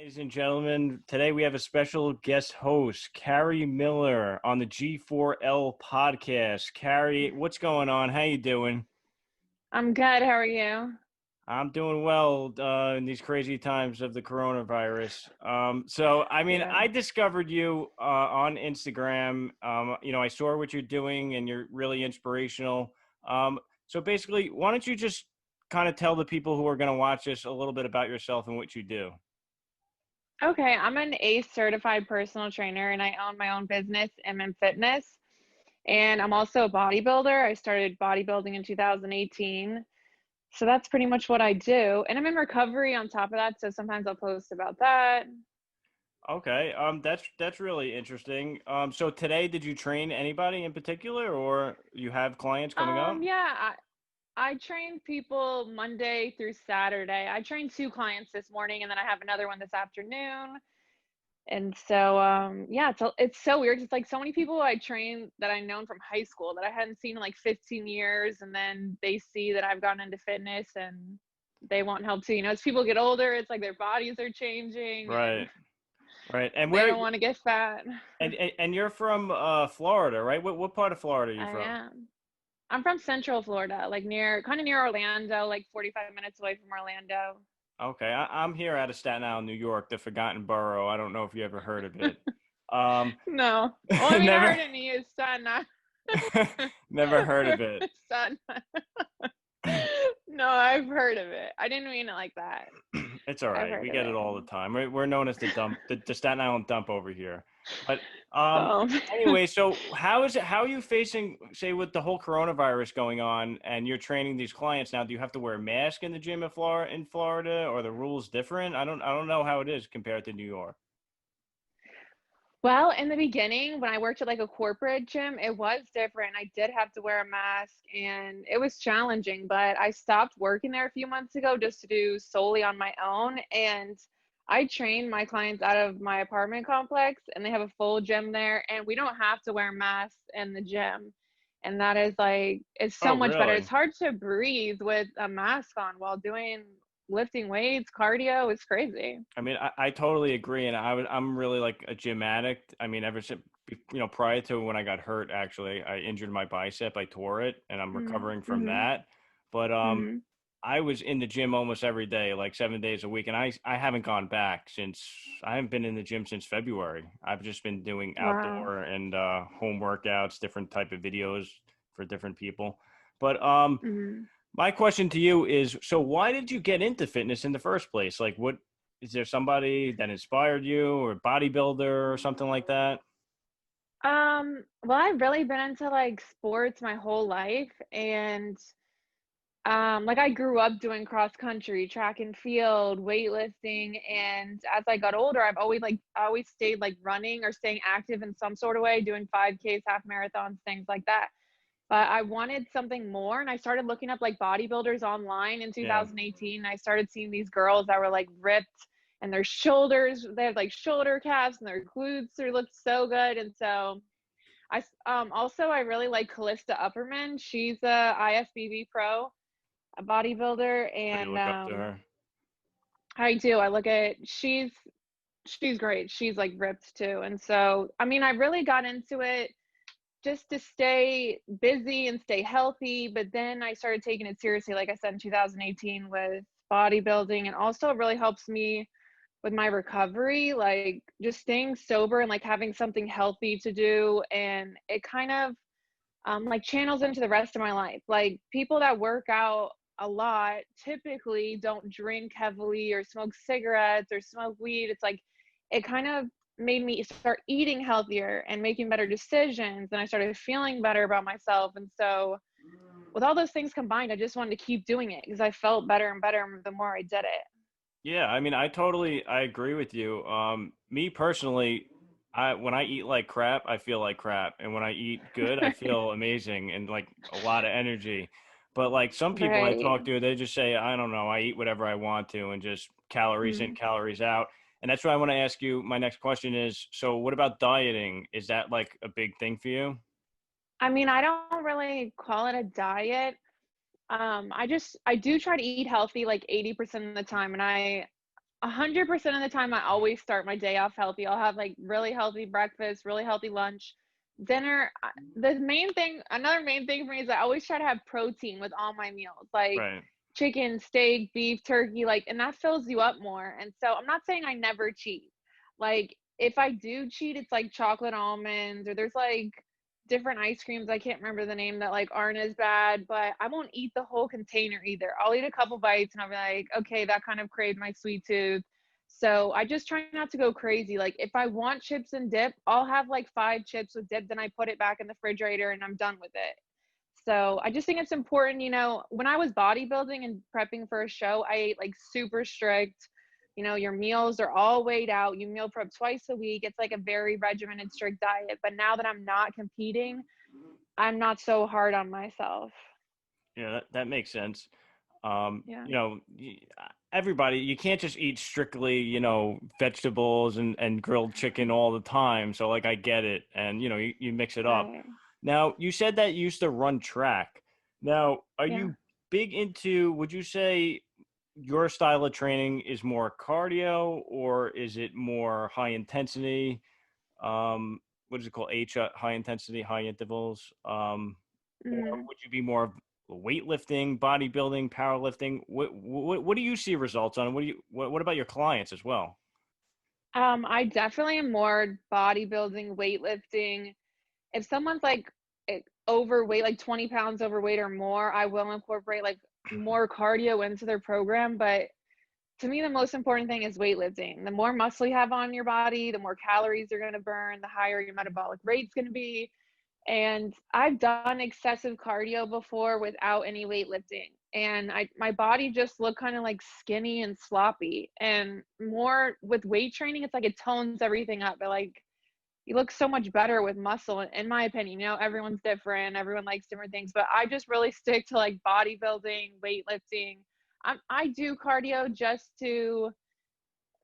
Ladies and gentlemen, today we have a special guest host, Carey Miller, on the G4L podcast. Carey, what's going on? How you doing? I'm good. How are you? I'm doing well in these crazy times of the coronavirus. So, Yeah. I discovered you on Instagram. I saw what you're doing, and you're really inspirational. So basically, why don't you just kind of tell the people who are going to watch this a little bit about yourself and what you do? Okay, I'm an ACE certified personal trainer and I own my own business, MM Fitness. And I'm also a bodybuilder. I started bodybuilding in 2018. So that's pretty much what I do. And I'm in recovery on top of that. So sometimes I'll post about that. Okay, that's really interesting. So today, did you train anybody in particular, or you have clients coming up? Yeah, I train people Monday through Saturday. I trained two clients this morning and then I have another one this afternoon. And so, yeah, it's so weird. It's like so many people I train that I've known from high school that I hadn't seen in like 15 years, and then they see that I've gotten into fitness and they want help too. As people get older, it's like their bodies are changing and Right, right. And they where don't want to get fat. and you're from Florida, right? What part of Florida are you I from? am. I'm from Central Florida, like kind of near Orlando, like 45 minutes away from Orlando. Okay, I'm here out of Staten Island, New York, the Forgotten Borough. I don't know if you ever heard of it. Um, No. Well, I mean, I never, heard it is son, not never heard of it. son. No, I've heard of it. I didn't mean it like that. It's all I've right. heard We of get it it. all the time. We're known as the dump, the Staten Island dump over here. But um, Um, anyway, so how is it? How are you facing, say, with the whole coronavirus going on, and you're training these clients now? Do you have to wear a mask in the gym in Florida, or are the rules different? I don't know how it is compared to New York. well, in the beginning, when I worked at like a corporate gym, it was different. I did have to wear a mask and it was challenging, but I stopped working there a few months ago just to do solely on my own. And I train my clients out of my apartment complex and they have a full gym there and we don't have to wear masks in the gym. And that is like, it's so Oh, much better. really? It's hard to breathe with a mask on while doing lifting weights, cardio. It's crazy. I totally agree, and I'm really like a gym addict. Ever since prior to when I got hurt, actually, I injured my bicep. I tore it, and I'm recovering from Mm-hmm. that. But Mm-hmm. I was in the gym almost every day, like 7 days a week, and I haven't gone back since. I haven't been in the gym since February. I've just been doing Wow. outdoor and home workouts, different type of videos for different people. But Mhm. my question to you is, so why did you get into fitness in the first place? Like, what is there somebody that inspired you, or a bodybuilder or something like that? Well, I've really been into like sports my whole life and like I grew up doing cross country, track and field, weightlifting, and as I got older, I always stayed like running or staying active in some sort of way, doing 5Ks, half marathons, things like that. But I wanted something more and I started looking up like bodybuilders online in Yeah. 2018. I started seeing these girls that were like ripped and their shoulders, they had like shoulder caps and their glutes they looked so good. And so also I really like Callista Upperman. She's a IFBB pro, a bodybuilder, So you and look up to her. I do. I look at she's great. She's like ripped too. And so I mean I really got into it just to stay busy and stay healthy. But then I started taking it seriously, like I said, in 2018 with bodybuilding. And also, it really helps me with my recovery, like just staying sober and like having something healthy to do. And it kind of like channels into the rest of my life. Like people that work out a lot typically don't drink heavily or smoke cigarettes or smoke weed. It's like it kind of made me start eating healthier and making better decisions. And I started feeling better about myself. And so, with all those things combined, I just wanted to keep doing it because I felt better and better the more I did it. Yeah, I agree with you. Me personally, I when I eat like crap, I feel like crap, and when I eat good, I feel amazing and like a lot of energy. But like some people I Right. talk to, they just say, I don't know, I eat whatever I want to, and just calories in, Mm. calories out. And that's why I want to ask you. My next question is, so what about dieting? Is that like a big thing for you? I mean, I don't really call it a diet. I do try to eat healthy like 80% of the time, and 100% of the time, I always start my day off healthy. I'll have like really healthy breakfast, really healthy lunch, dinner. Another main thing for me is I always try to have protein with all my meals, like Right. chicken, steak, beef, turkey, like, and that fills you up more. And so I'm not saying I never cheat. Like, if I do cheat, it's like chocolate almonds, or there's like different ice creams. I can't remember the name that like aren't as bad, but I won't eat the whole container either. I'll eat a couple bites and I'll be like, okay, that kind of craved my sweet tooth. So I just try not to go crazy. Like if I want chips and dip, I'll have like 5 chips with dip, then I put it back in the refrigerator and I'm done with it. So I just think it's important, when I was bodybuilding and prepping for a show, I ate like super strict. Your meals are all weighed out. You meal prep twice a week. It's like a very regimented, strict diet. But now that I'm not competing, I'm not so hard on myself. Yeah, that makes sense. Yeah. Everybody, you can't just eat strictly, vegetables and grilled chicken all the time. So like I get it. And you mix it up. Right. Now, you said that you used to run track. Now, are Yeah. you big into, would you say your style of training is more cardio or is it more high intensity? What is it called? High intensity, high intervals. Or Mm. would you be more of weightlifting, bodybuilding, powerlifting? What do you see results on? What about your clients as well? I definitely am more bodybuilding, weightlifting. If someone's like overweight, like 20 pounds overweight or more, I will incorporate like more cardio into their program. But to me, the most important thing is weightlifting. The more muscle you have on your body, the more calories you're going to burn, the higher your metabolic rate's going to be. And I've done excessive cardio before without any weightlifting. And my body just looked kind of like skinny and sloppy. And more with weight training, it's like it tones everything up. But like you look so much better with muscle, in my opinion. Everyone's different, everyone likes different things, but I just really stick to like bodybuilding, weightlifting. I do cardio just to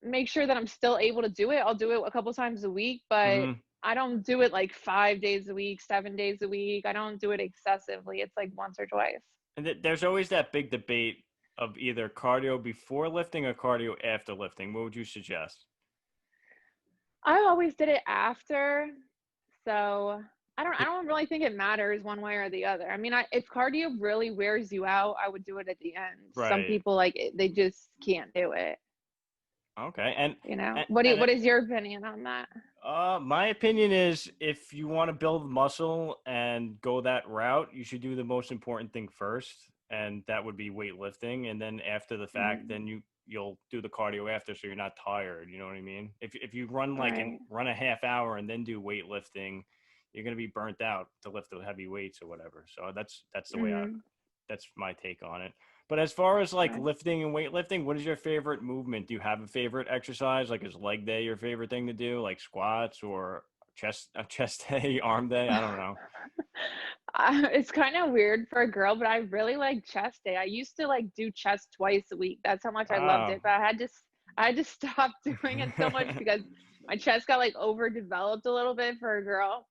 make sure that I'm still able to do it. I'll do it a couple times a week, but Hmm. I don't do it like 5 days a week, 7 days a week. I don't do it excessively. It's like once or twice. And there's always that big debate of either cardio before lifting or cardio after lifting. What would you suggest? I always did it after. So I don't really think it matters one way or the other. I mean, if cardio really wears you out, I would do it at the end. Some Right. people they just can't do it. Okay. And What is your opinion on that? my opinion is if you want to build muscle and go that route, you should do the most important thing first, and that would be weightlifting. And then after the fact, Mm, then you'll do the cardio after, so you're not tired. You know what I mean? If you run right. run a half hour and then do weightlifting, you're gonna be burnt out to lift the heavy weights or whatever. So that's the way Mm, that's my take on it. But as far as like right. lifting and weightlifting, what is your favorite movement? Do you have a favorite exercise? Like is leg day your favorite thing to do, like squats or chest day, arm day? I don't know. It's kind of weird for a girl, but I really like chest day. I used to like do chest twice a week. That's how much I loved Oh. it. But I had to stop doing it so much because my chest got like overdeveloped a little bit for a girl.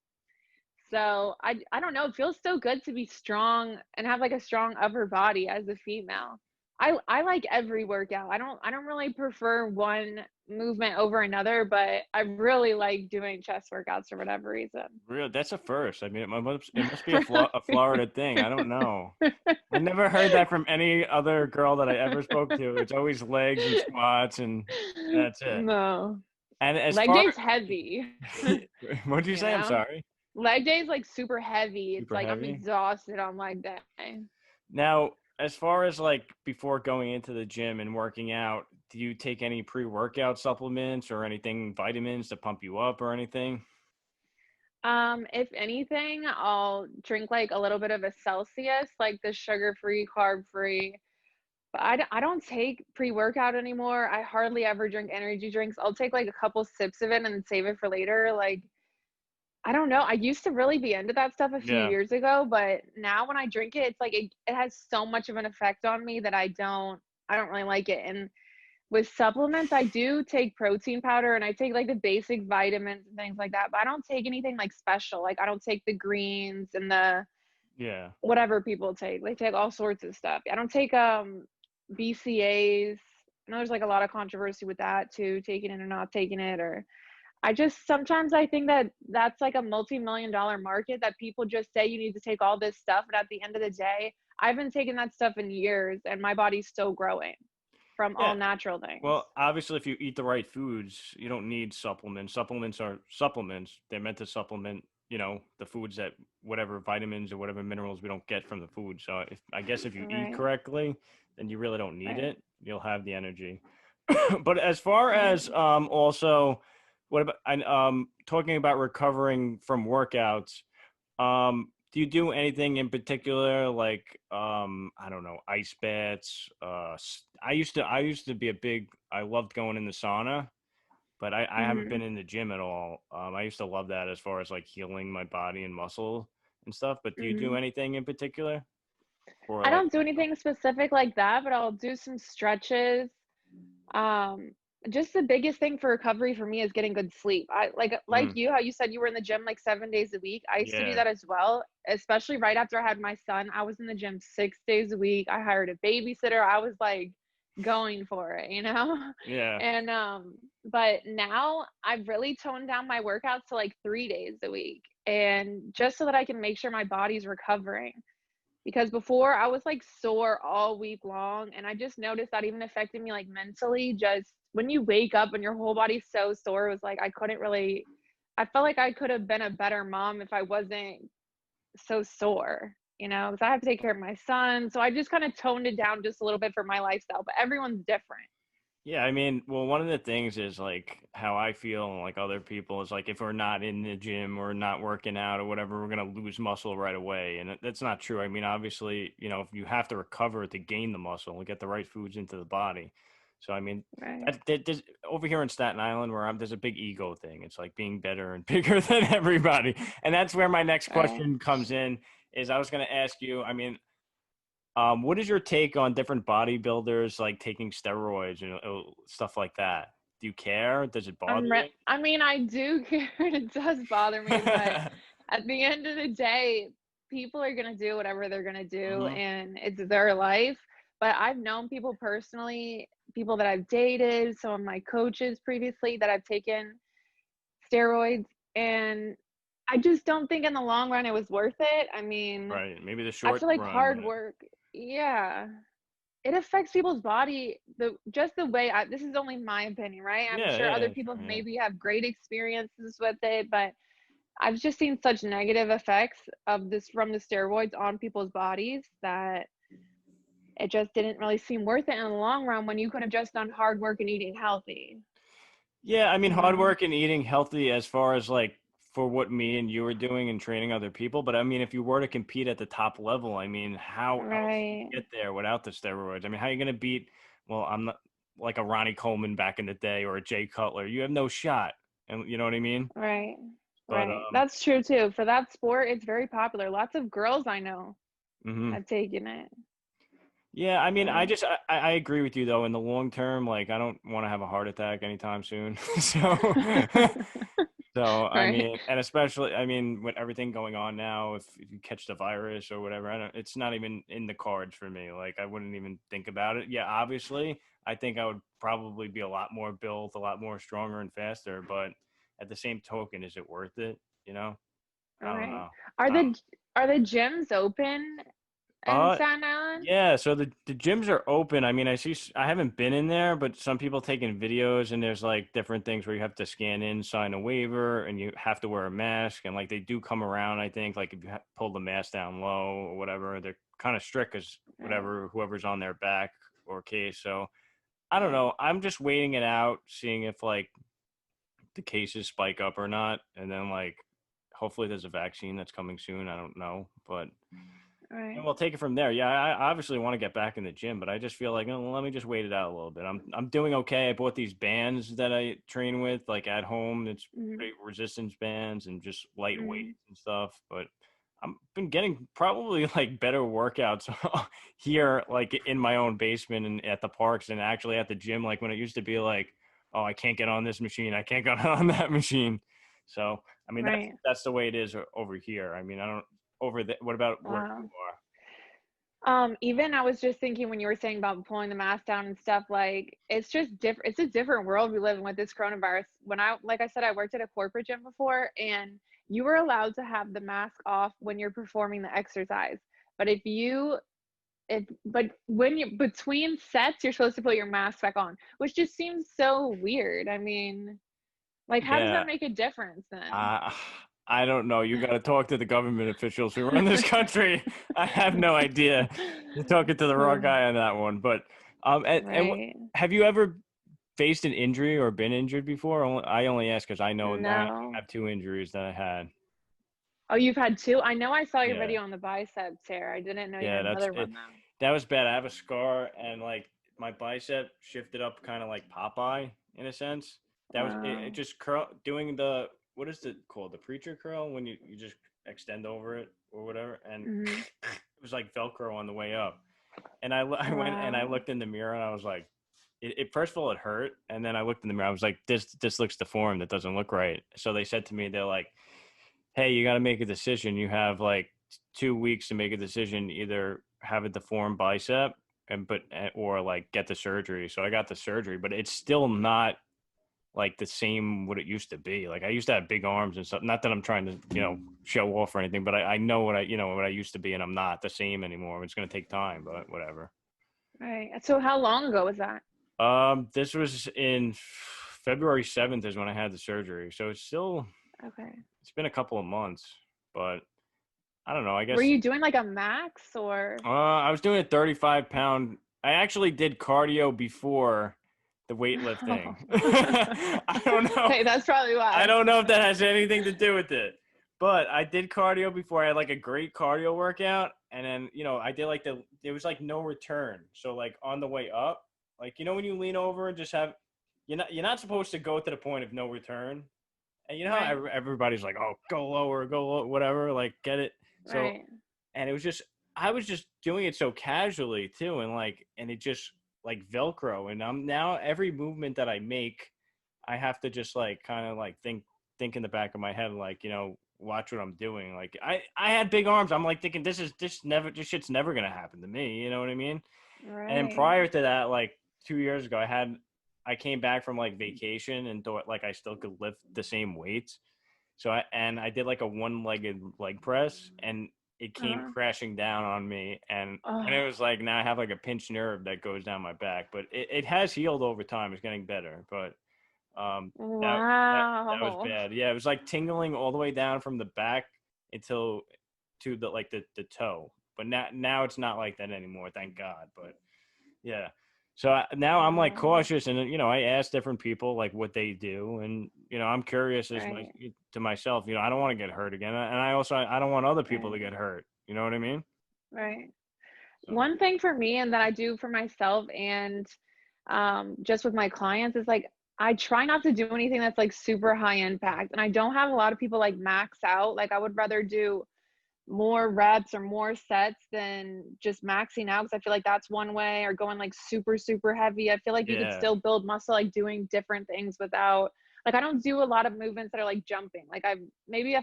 So I don't know. It feels so good to be strong and have like a strong upper body as a female. I like every workout. I don't really prefer one movement over another, but I really like doing chest workouts for whatever reason. Real, that's a first. I mean, it must be a Florida thing. I don't know. I never heard that from any other girl that I ever spoke to. It's always legs and squats, and that's it. No. And as Leg far day's heavy. what'd you you say? I'm know? sorry. Leg day's like super heavy. It's Super like I'm heavy. exhausted on leg day. Now, as far as like before going into the gym and working out, do you take any pre-workout supplements or anything, vitamins to pump you up or anything? If anything, I'll drink like a little bit of a Celsius, like the sugar-free, carb-free. But I don't take pre-workout anymore. I hardly ever drink energy drinks. I'll take like a couple sips of it and then save it for later. Like, I don't know. I used to really be into that stuff a few Yeah. years ago, but now when I drink it, it's like it has so much of an effect on me that I don't really like it. And with supplements, I do take protein powder and I take like the basic vitamins and things like that, but I don't take anything like special. Like I don't take the greens and the Yeah. whatever people take. They take all sorts of stuff. I don't take BCAAs. know there's like a lot of controversy with that too, taking it or not taking it, or I just sometimes I think that that's like a multi-million dollar market that people just say you need to take all this stuff, but at the end of the day, I've been taking that stuff in years and my body's still growing from Yeah. all natural things. Well, obviously, if you eat the right foods, you don't need supplements. Supplements are supplements. They're meant to supplement, the foods that whatever vitamins or whatever minerals we don't get from the food. So I guess if you eat Right, correctly, then you really don't need right, it. You'll have the energy. But as far right. as also, what about talking about recovering from workouts? Do you do anything in particular, like I don't know, ice baths? I used to be I loved going in the sauna, but I haven't been Mhm, in the gym at all. I used to love that as far as like healing my body and muscle and stuff. But do you do mhm. anything in particular for I like? don't do anything specific like that, but I'll do some stretches. Um, just the biggest thing for recovery for me is getting good sleep. I like Mm, you, how you said you were in the gym like 7 days a week. I used to do yeah, that as well, especially right after I had my son. I was in the gym 6 days a week. I hired a babysitter. I was like going for it, you know? yeah. And but now I've really toned down my workouts to like 3 days a week, and just so that I can make sure my body's recovering, because before I was like sore all week long, and I just noticed that even affected me like mentally. Just when you wake up and your whole body's so sore, it was like I couldn't really, I felt like I could have been a better mom if I wasn't so sore, because I have to take care of my son. So I just kind of toned it down just a little bit for my lifestyle, but everyone's different. Yeah, I mean, well, one of the things is like how I feel, and like other people is like if we're not in the gym or not working out or whatever, we're gonna lose muscle right away, and that's not true. I mean, obviously, if you have to recover to gain the muscle and get the right foods into the body. So I mean, Right. there's, over here in Staten Island where there's a big ego thing. It's like being better and bigger than everybody, and that's where my next Right. question comes in. Is I was gonna ask you. I mean, what is your take on different bodybuilders like taking steroids and stuff like that? Do you care? Does it bother you? I mean, I do care, and it does bother me, but at the end of the day, people are gonna do whatever they're gonna do, Hmm. and it's their life. But I've known people personally, people that I've dated, some of my coaches previously that have taken steroids, and I just don't think in the long run it was worth it. I mean, Right. Maybe the I short feel like run, hard but work, yeah, it affects people's body the way this is only my opinion, right? I'm yeah, sure yeah, other yeah, people sure, yeah. maybe have great experiences with it, but I've just seen such negative effects of this from the steroids on people's bodies that it just didn't really seem worth it in the long run when you could have just done hard work and eating healthy, Yeah, I mean, you hard know? work and eating healthy as far as like for what me and you were doing and training other people. But I mean, if you were to compete at the top level, I mean, how else do you Right, get there without the steroids? I mean, how are you going to beat, well, I'm not like a Ronnie Coleman back in the day or a Jay Cutler. You have no shot. And you know what I mean? right, But, right. That's true too. For that sport, it's very popular. Lots of girls I know mhm. have taken it. Yeah, I mean, But I agree with you though. In the long term, like I don't want to have a heart attack anytime soon. So, so I right, mean, and especially, I mean, with everything going on now, if you catch the virus or whatever, I don't. It's not even in the cards for me. Like I wouldn't even think about it. Yeah, obviously, I think I would probably be a lot more built, a lot more stronger and faster. But at the same token, is it worth it? You know, I don't right. know. Are I don't the are the gyms open in Uh, Staten Island? yeah. So the gyms are open. I mean, I haven't been in there, but some people taking videos, and there's like different things where you have to scan in, sign a waiver, and you have to wear a mask. And like they do come around. I think like if you pull the mask down low or whatever, they're kind of strict as Right, whoever's on their back or case. So I don't right, know. I'm just waiting it out, seeing if like the cases spike up or not, and then like hopefully there's a vaccine that's coming soon. I don't know, but and right. we'll take it from there. Yeah, I obviously want to get back in the gym, but I just feel like, oh, let me just wait it out a little bit. I'm doing okay. I bought these bands that I train with, like at home. It's Mhm, pretty resistance bands and just light mhm. weights and stuff. But I'm been getting probably like better workouts here, like in my own basement and at the parks, and actually at the gym. Like when it used to be like, oh, I can't get on this machine, I can't get on that machine. So I mean, that's Right. that's the way it is over here. I mean, I don't over the. What about where you Wow. are? Even I was just thinking when you were saying about pulling the mask down and stuff, like it's just different. It's a different world we live in with this coronavirus. When like I said, I worked at a corporate gym before, and you were allowed to have the mask off when you're performing the exercise. But but when you between sets, you're supposed to put your mask back on, which just seems so weird. I mean, like, how does Yeah. that make a difference then? Uh, I don't know. You got to talk to the government officials who run this country. I have no idea. You're talking to the wrong guy on that one. But Right. have you ever faced an injury or been injured before? I only ask because I know now I No. have two injuries that I had. Oh, you've had two? I know I saw your Yeah, video on the bicep tear. I didn't know you yeah, had that's another it. one though. That was bad. I have a scar and like my bicep shifted up kind of like Popeye in a sense. That was it Wow. just curl doing the what is it called? The preacher curl when you just extend over it or whatever and Mhm. it was like Velcro on the way up. And I went and I Wow. looked in the mirror and I was like first of all it hurt and then I looked in the mirror I was like this looks deformed, that doesn't look right. So they said to me, they're like, hey, you got to make a decision. You have like 2 weeks to make a decision, either have a deformed bicep or like get the surgery. So I got the surgery, but it's still not like the same what it used to be. Like I used to have big arms and stuff. Not that I'm trying to, show off or anything, but I know what I used to be and I'm not the same anymore. It's going to take time, but whatever. Right. So how long ago was that? This was in February 7th is when I had the surgery. So Okay. it's been a couple of months, but I don't know. I Were guess you doing like a max or? I was doing a 35-pound. I actually did cardio before the weightlifting. I don't know. Hey, that's probably I why. don't know if that has anything to do with it, but I did cardio before. I had like a great cardio workout, and then I did like it was like no return. So like on the way up, like when you lean over and just have, you're not supposed to go to the point of no return, and you know how Right. everybody's like, oh, go lower, go low, whatever, like get it. So Right. and it was just I was just doing it so casually too, and it just like Velcro, and I'm now every movement that I make, I have to just like kind of like think in the back of my head like watch what I'm doing. Like I had big arms. I'm like thinking this shit's never gonna happen to me. You know what I mean? And then Right. prior to that, like 2 years ago, I came back from like vacation and thought like I still could lift the same weights. So I did like a one-legged leg press and it came Uh, crashing down on me and it oh, was like now I have like a pinched nerve that goes down my back, but it has healed over time. It's getting better, but that was wow. bad. Yeah, it was like tingling all the way down from the back until to the toe. But now it's not like that anymore, thank God. But yeah. So now I'm like Wow. cautious, and I ask different people like what they do, and I'm curious Right. to myself. I don't want to get hurt again, and I don't want other people to Right. get hurt. You know what I mean? Right. So One thing for me and that I do for myself and just with my clients is like I try not to do anything that's like super high impact. And I don't have a lot of people like max out. Like I would rather do more reps or more sets than just maxing out because I feel like that's one way, or going like super, super heavy. I feel like you could yeah, still build muscle like doing different things without like I don't do a lot of movements that are like jumping. Like I've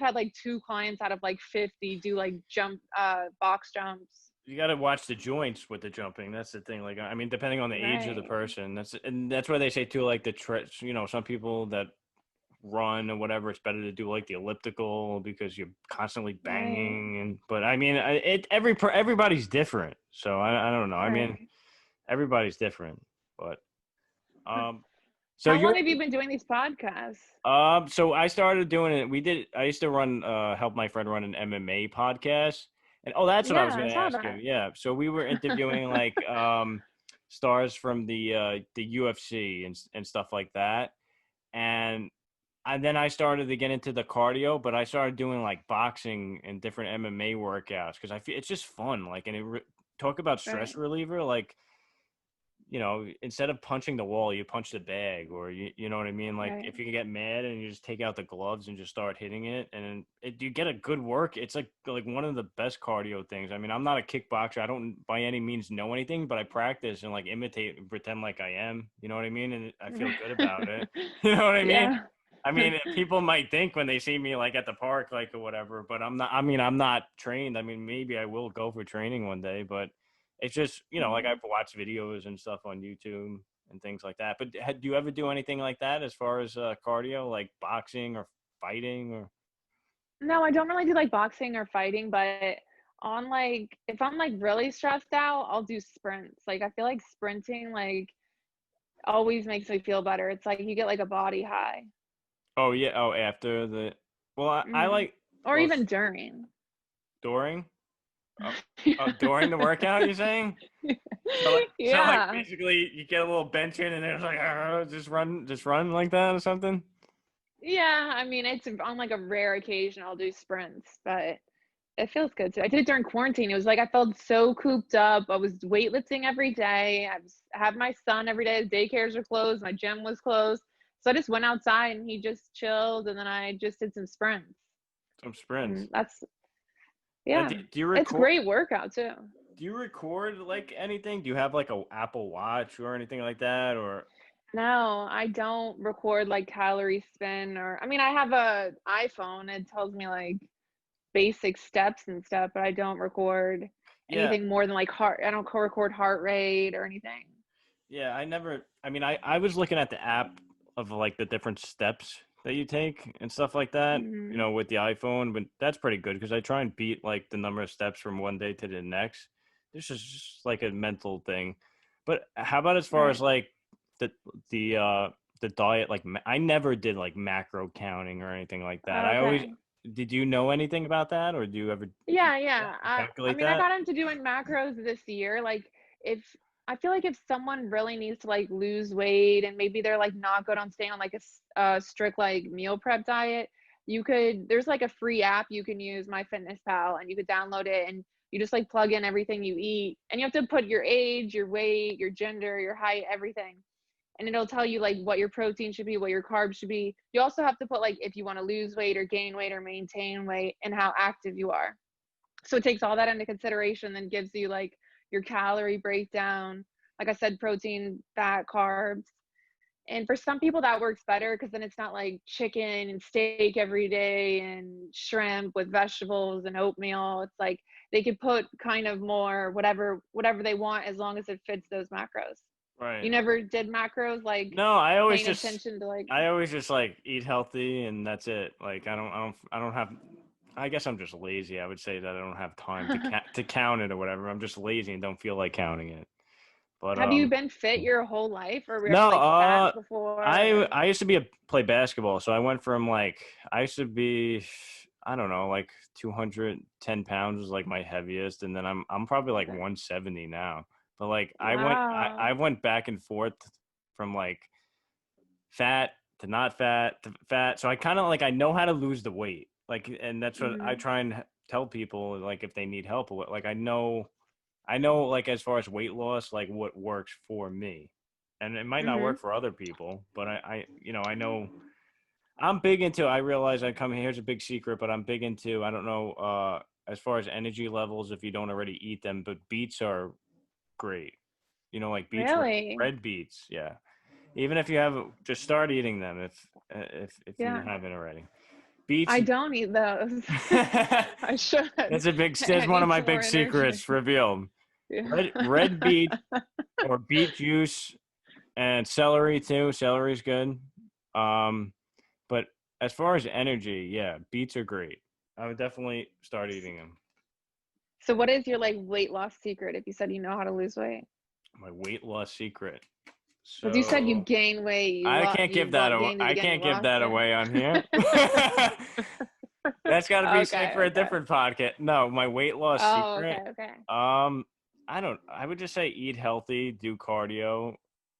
had like two clients out of like 50 do like jump box jumps. you got to watch the joints with the jumping. That's the thing. Like I mean, depending on the age of the Right. person, that's why they say too. Like some people that run or whatever, it's better to do like the elliptical because you're constantly Right. banging. But I mean, everybody's different, so I don't know. I mean, Right. everybody's different, but um, so How long you're have you been doing these podcasts? so I started doing it. I used to run help my friend run an MMA podcast, and that's what I was Yeah, I going to saw ask you. that. Yeah, so we were interviewing like stars from the UFC and stuff like that, and then I started to get into the cardio, but I started doing like boxing and different MMA workouts because I feel it's just fun. Like, and talk about stress Right. reliever. Like, instead of punching the wall, you punch the bag, or you know what I mean. Like, Right. if you can get mad and you just take out the gloves and just start hitting it, and you get a good work. It's like one of the best cardio things. I mean, I'm not a kickboxer. I don't by any means know anything, but I practice and like imitate and pretend like I am. You know what I mean? And I feel good about it. You know what I mean? Yeah. I mean, people might think when they see me like at the park, like or whatever, but I'm not. I mean, I'm not trained. I mean, maybe I will go for training one day, but It's just, like Mhm. I've watched videos and stuff on YouTube and things like that. But do you ever do anything like that as far as cardio, like boxing or fighting or? No, I don't really do, like, boxing or fighting, but on, like if I'm, like, really stressed out, I'll do sprints. Like, I feel like sprinting, like, always makes me feel better. It's like you get, like, a body high. Oh yeah. Oh, after the. Well, I Mhm. like. Or Well, even during. during. Oh, oh, during the workout, you're saying? So like Yeah. basically you get a little bench in and it's like just run like that or something. Yeah, I mean, it's on, like, a rare occasion I'll do sprints, but it feels good too. I did it during quarantine. It was like I felt so cooped up. I was weightlifting every day. I had my son every day. The daycares were closed. My gym was closed. So I just went outside and he just chilled, and then I just did some sprints. Some sprints. And that's Now, yeah. do you It's record? great workout too. Do you record like anything? Do you have like a Apple Watch or anything like that? Or No, I don't record like calorie spin or I mean I have a iPhone. It tells me like basic steps and stuff, but I don't record yeah, anything more than like heart I don't record heart rate or anything. yeah. I never. I mean, I was looking at the app of like the different steps that you take and stuff like that. Mhm. With the iPhone, but that's pretty good because I try and beat like the number of steps from one day to the next. This is just like a mental thing. But how about as far as Right. like the the uh the diet? Like I never did like macro counting or anything like that. I always Okay. did. You know anything about that, or do you ever Yeah, yeah. I calculate mean, I that? got into doing macros this year. Like, if I feel like if someone really needs to like lose weight and maybe they're like not good on staying on like a strict like meal prep diet, there's like a free app you can use, MyFitnessPal, and you could download it and you just like plug in everything you eat and you have to put your age, your weight, your gender, your height, everything. And it'll tell you like what your protein should be, what your carbs should be. You also have to put like if you want to lose weight or gain weight or maintain weight and how active you are. So it takes all that into consideration, then gives you like your calorie breakdown, like I said, protein, fat, carbs. And for some people that works better because then it's not like chicken and steak every day and shrimp with vegetables and oatmeal. It's like they could put kind of more whatever they want as long as it fits those macros. You Right. never did macros, like No, I always paying just attention to like I always just like eat healthy and that's it. Like I don't have. I guess I'm just lazy. I would say that I don't have time to count it or whatever. I'm just lazy and don't feel like counting it. But have you been fit your whole life or were you no, like fat before? I used to be a play basketball, so I went from like I used to be I don't know like 210 pounds was like my heaviest, and then I'm probably like Okay. 170 now. But like I Wow. went back and forth from like fat to not fat to fat, so I kind of like I know how to lose the weight, like, and that's what I Mhm. try and tell people like if they need help with. Like I know like as far as weight loss, like what works for me. And it might not Mhm. work for other people, but I know I'm big into I realize I come here's a big secret, but I'm big into I don't know as far as energy levels if you don't already eat them, but beets are great. Like beets Really? red beets, yeah. Even if you haven't just start eating them if you Yeah. haven't already. Beets I don't eat those. I should. that's It one of needs my some more big energy. secrets revealed. Yeah. Red beet or beet juice and celery too. Celery's good. Um, but as far as energy, yeah, beets are great. I would definitely start eating them. So what is your like weight loss secret if you said you know how to lose weight? My weight loss secret. Because you said you So gain weight, I can't give that away. gained it I again, you can't give lost that it. away on here. That's got to be saved Okay, for a okay. different podcast. No, my weight loss Oh, secret. okay, okay. I don't. I would just say eat healthy, do cardio.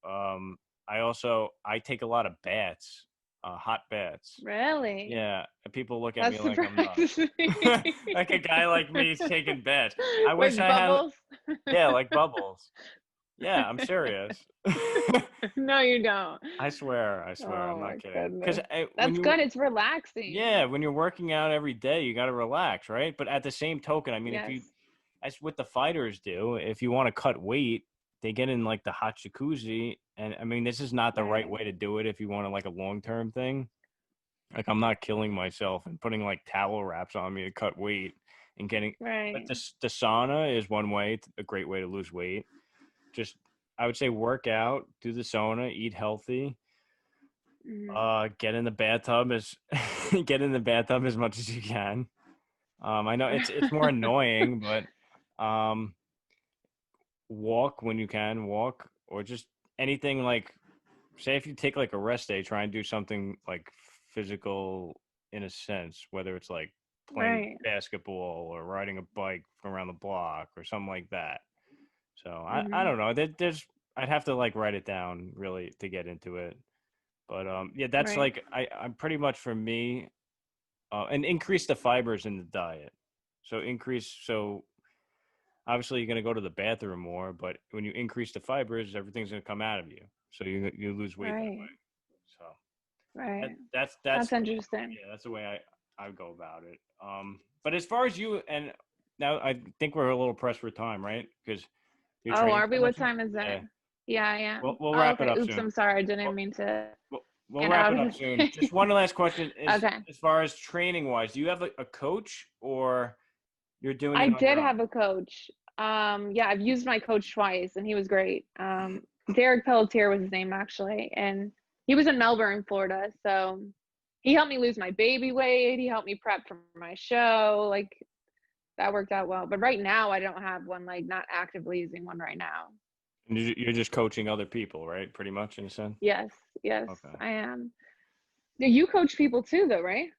Um, I take a lot of baths, hot baths. Really? Yeah, and people look at That me like I'm nuts. surprises me. Like a guy like me is taking baths. I wish With I had. bubbles? Yeah, like bubbles. Yeah, I'm serious. No, you don't. I swear, I'm Oh not my kidding. Because goodness. when That's you, good. It's relaxing. yeah, when you're working out every day, you got to relax, right? But at the same token, I mean, if Yes. you, as what the fighters do, if you want to cut weight, they get in like the hot jacuzzi. And I mean, this is not the right Right. way to do it if you want to like a long term thing. Like, I'm not killing myself and putting like towel wraps on me to cut weight and getting like Right. the sauna is one way, a great way to lose weight. Just I would say work out, do the sauna, eat healthy. Mhm. Get in the bathtub as get in the bathtub as much as you can. I know it's more annoying, but um, walk when you can, walk or just anything like say if you take like a rest day, try and do something like physical in a sense, whether it's like playing Right. basketball or riding a bike around the block or something like that. So I Mhm. don't know. There's I'd have to like write it down really to get into it. But yeah, that's Right. like I'm pretty much for me and increase the fibers in the diet. So obviously you're going to go to the bathroom more, but when you increase the fibers, everything's going to come out of you. So you lose weight that Right. way. So Right. that's That's interesting. yeah, that's the way I go about it. But as far as you and now I think we're a little pressed for time, right? Because you're Oh, training are we? so What much. time is it? Yeah, Yeah, I am. we'll Oh, wrap it okay. up Oops, soon. I'm sorry. I didn't We'll, mean to we'll get wrap out it of up the soon. thing. Just one last question is Okay. as far as training wise, do you have a coach or you're doing I it on did your own? have a coach. Yeah, I've used my coach twice and he was great. Derek Pelletier was his name actually, and he was in Melbourne, Florida. So he helped me lose my baby weight. He helped me prep for my show. Like that worked out well. But right now I don't have one, like not actively using one right now. And you're just coaching other people, right? Pretty much in a sense. Yes, yes, Okay. I am. You coach people too though, right?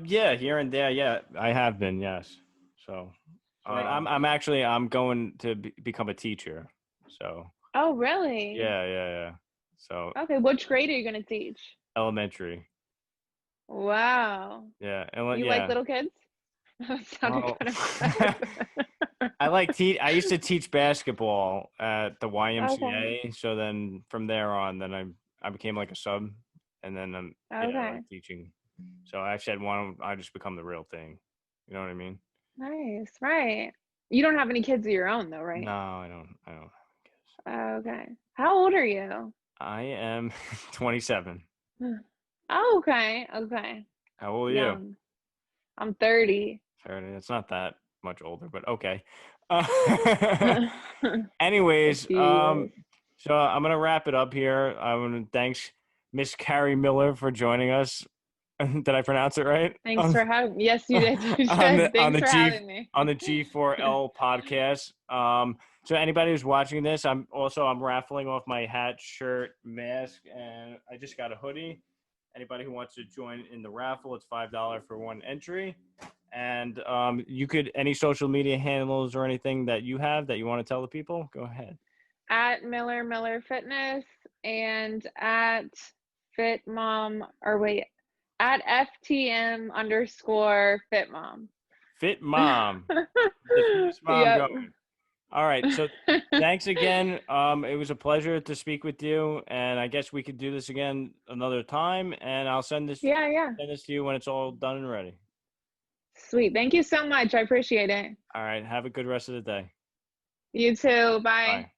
Yeah, here and there. Yeah, I have been. Yes. So, but Right. I'm going to become a teacher. So, Oh, really? yeah. So, Okay, which grade are you gonna teach? elementary. Wow. Yeah, You like yeah. little kids? That sounded Oh, kind of impressive. I used to teach basketball at the Okay. YMCA. So then from there on, then I became like a sub, and then yeah, I like Okay. teaching. So I said, why don't I just become the real thing? You know what I mean? Nice. Right. You don't have any kids of your own though, No, right? I don't have kids. Okay. How old are you? I am 27. Oh, okay. Okay. How old are you? Young. I'm 30. 30. That's not that much older, but okay. Uh, A anyways, few years. so I'm gonna wrap it up here. I want to thanks Miss Carey Miller for joining us. Did I pronounce it right? Thanks for having me. Yes, you did. You On did. on Thanks the for having me. on the G4L podcast. So anybody who's watching this, I'm raffling off my hat, shirt, mask, and I just got a hoodie. Anybody who wants to join in the raffle, it's $5 for one entry. And you could any social media handles or anything that you have that you want to tell the people, go ahead. At Miller Fitness and at Fit Mom, or wait, at FTM underscore Fit Mom. Fit mom, the fittest mom Yep. going. All right. So thanks again. It was a pleasure to speak with you, and I guess we could do this again another time. And I'll Yeah, yeah. send this to you when it's all done and ready. Sweet. Thank you so much. I appreciate it. All right. Have a good rest of the day. You too. Bye. Bye.